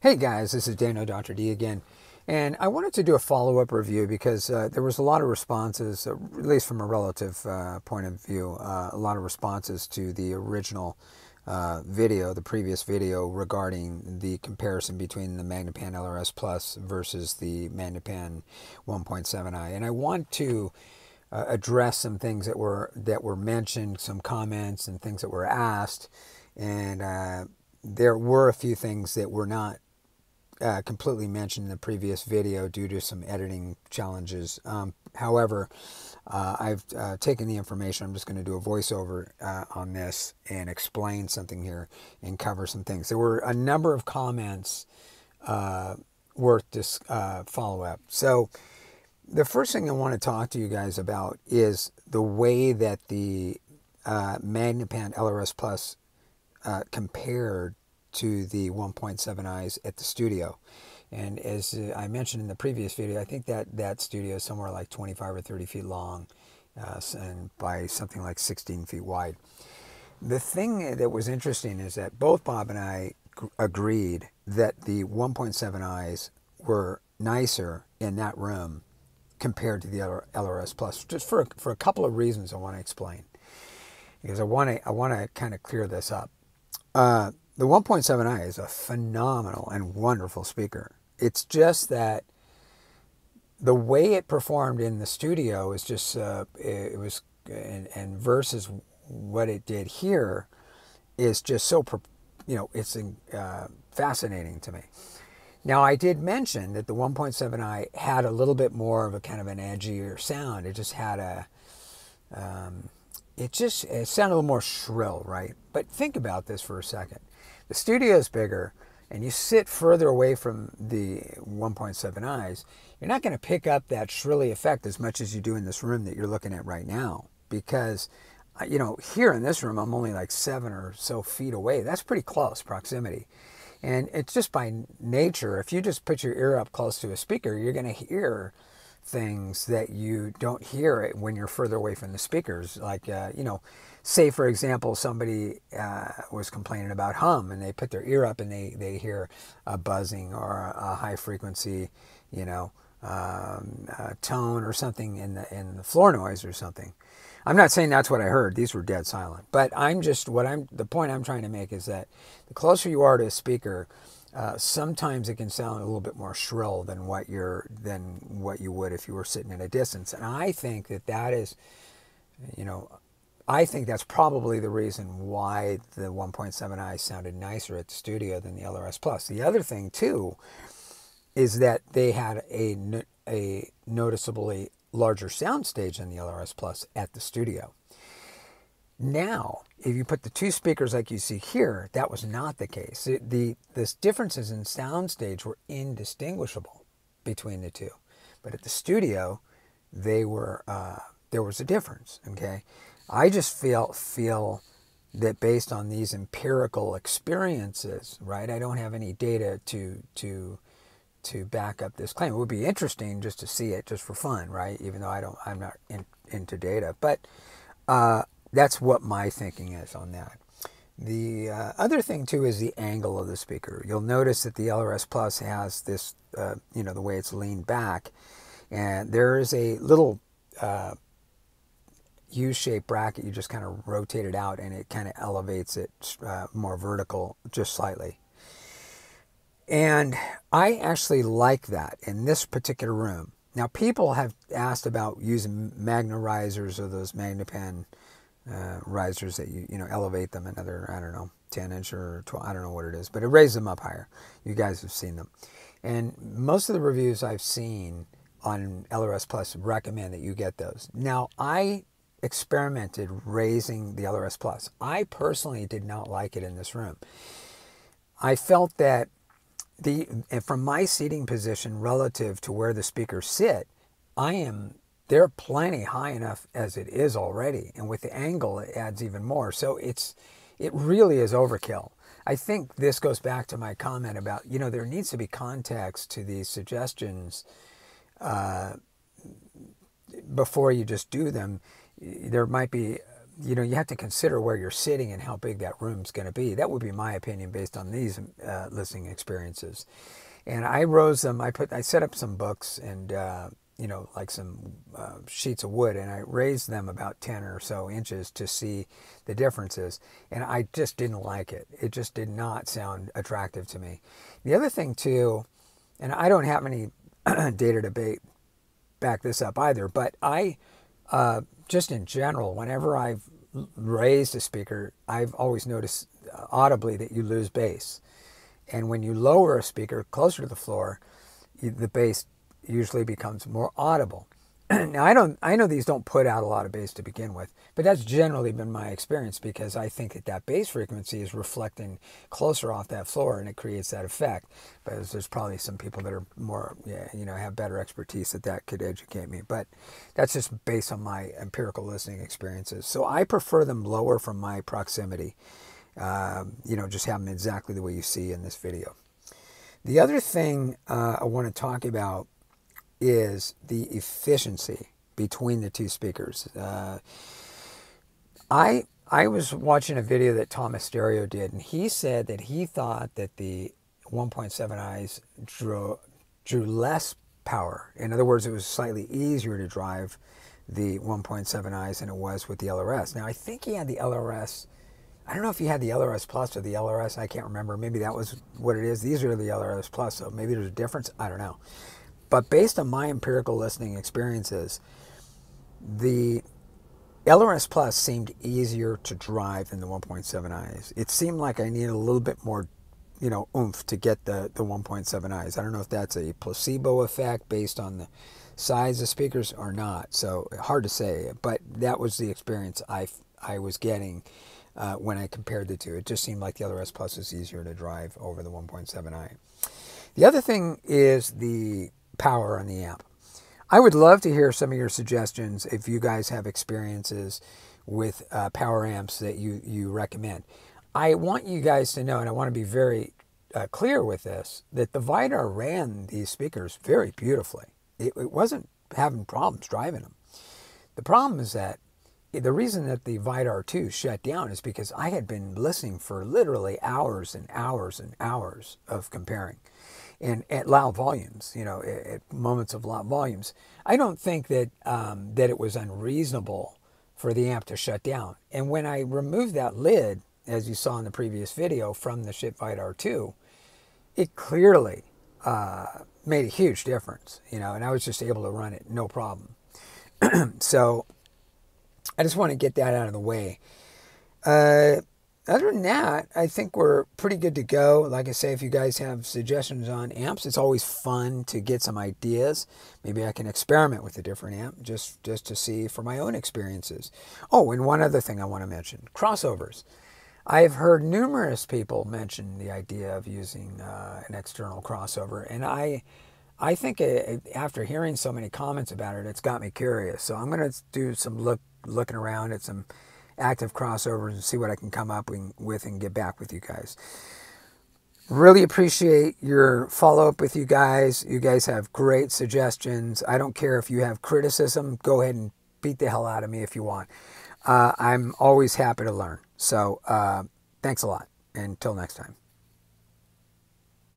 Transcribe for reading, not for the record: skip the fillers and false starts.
Hey guys, this is Dano Dr. D again, and I wanted to do a follow-up review because there was a lot of responses, at least from a relative point of view, a lot of responses to the original video, the previous video regarding the comparison between the Magnepan LRS Plus versus the Magnepan 1.7i, and I want to address some things that were mentioned, some comments and things that were asked, and there were a few things that were not completely mentioned in the previous video due to some editing challenges. However, I've taken the information. I'm just going to do a voiceover on this and explain something here and cover some things. There were a number of comments worth this follow-up. So the first thing I want to talk to you guys about is the way that the Magnepan LRS Plus compared to the 1.7i's at the studio. And as I mentioned in the previous video, I think that studio is somewhere like 25 or 30 feet long and by something like 16 feet wide. The thing that was interesting is that both Bob and I agreed that the 1.7i's were nicer in that room compared to the other LRS Plus, just for a couple of reasons I want to explain, because I want to kind of clear this up. The 1.7i is a phenomenal and wonderful speaker. It's just that the way it performed in the studio is just it was and versus what it did here is just so it's fascinating to me. Now, I did mention that the 1.7i had a little bit more of a kind of an edgier sound. It just had a it sounded a little more shrill, right? But think about this for a second. The studio is bigger, and you sit further away from the 1.7i's, you're not going to pick up that shrilly effect as much as you do in this room that you're looking at right now. Because, here in this room, I'm only like 7 or so feet away. That's pretty close proximity. And it's just by nature, if you just put your ear up close to a speaker, you're going to hear things that you don't hear when you're further away from the speakers. Like, say for example, somebody was complaining about hum, and they put their ear up and they hear a buzzing or a high frequency, tone or something in the floor noise or something. I'm not saying that's what I heard. These were dead silent. But the point I'm trying to make is that the closer you are to a speaker, sometimes it can sound a little bit more shrill than what you would if you were sitting at a distance. And I think that is, I think that's probably the reason why the 1.7i sounded nicer at the studio than the LRS Plus. The other thing too is that they had a noticeably larger soundstage than the LRS Plus at the studio. Now, if you put the two speakers like you see here, that was not the case. The differences in soundstage were indistinguishable between the two. But at the studio, there was a difference, okay? I just feel that based on these empirical experiences, right? I don't have any data to back up this claim. It would be interesting just to see it just for fun, right? Even though I'm not into data. But that's what my thinking is on that. The other thing too is the angle of the speaker. You'll notice that the LRS Plus has this, the way it's leaned back, and there is a little U-shaped bracket. You just kind of rotate it out, and it kind of elevates it more vertical, just slightly. And I actually like that in this particular room. Now, people have asked about using Magna risers or those Magnepan risers that you elevate them another, I don't know, 10-inch or 12, I don't know what it is, but it raises them up higher. You guys have seen them. And most of the reviews I've seen on LRS Plus recommend that you get those. Now, I experimented raising the LRS Plus. I personally did not like it in this room. I felt that from my seating position relative to where the speakers sit, they're plenty high enough as it is already, and with the angle it adds even more. So it really is overkill. I think this goes back to my comment about, there needs to be context to these suggestions before you just do them. There might be you have to consider where you're sitting and how big that room's going to be. That would be my opinion based on these listening experiences. And I rose them. I set up some books and like some sheets of wood, and I raised them about 10 or so inches to see the differences. And I just didn't like it. It just did not sound attractive to me. The other thing too, and I don't have any data to back this up either, but I just in general, whenever I've raised a speaker, I've always noticed audibly that you lose bass. And when you lower a speaker closer to the floor, the bass usually becomes more audible. Now, I know these don't put out a lot of bass to begin with, but that's generally been my experience because I think that bass frequency is reflecting closer off that floor and it creates that effect. But there's probably some people that are more, have better expertise that could educate me. But that's just based on my empirical listening experiences. So I prefer them lower from my proximity. Just have them exactly the way you see in this video. The other thing I want to talk about is the efficiency between the two speakers. I was watching a video that Thomas Stereo did, and he said that he thought that the 1.7i's drew less power. In other words, it was slightly easier to drive the 1.7i's than it was with the LRS. Now, I think he had the LRS. I don't know if he had the LRS Plus or the LRS. I can't remember. Maybe that was what it is. These are the LRS Plus, so maybe there's a difference. I don't know. But based on my empirical listening experiences, the LRS Plus seemed easier to drive than the 1.7i's. It seemed like I needed a little bit more, oomph to get the 1.7i's. I don't know if that's a placebo effect based on the size of speakers or not. So hard to say, but that was the experience I was getting when I compared the two. It just seemed like the LRS Plus was easier to drive over the 1.7i. The other thing is the power on the amp. I would love to hear some of your suggestions if you guys have experiences with power amps that you recommend. I want you guys to know, and I want to be very clear with this, that the Vidar ran these speakers very beautifully. It wasn't having problems driving them. The problem is that the reason that the Vidar 2 shut down is because I had been listening for literally hours and hours and hours of comparing. And at loud volumes, at moments of loud volumes. I don't think that that it was unreasonable for the amp to shut down. And when I removed that lid, as you saw in the previous video, from the Shit Vidar 2, it clearly made a huge difference, and I was just able to run it no problem. So I just want to get that out of the way. Other than that, I think we're pretty good to go. Like I say, if you guys have suggestions on amps, it's always fun to get some ideas. Maybe I can experiment with a different amp just to see for my own experiences. Oh, and one other thing I want to mention, crossovers. I've heard numerous people mention the idea of using an external crossover, and I think after hearing so many comments about it, it's got me curious. So I'm going to do some looking around at some active crossovers and see what I can come up with and get back with you guys. Really appreciate your follow-up with you guys. You guys have great suggestions. I don't care if you have criticism. Go ahead and beat the hell out of me if you want. I'm always happy to learn. So thanks a lot. Until next time.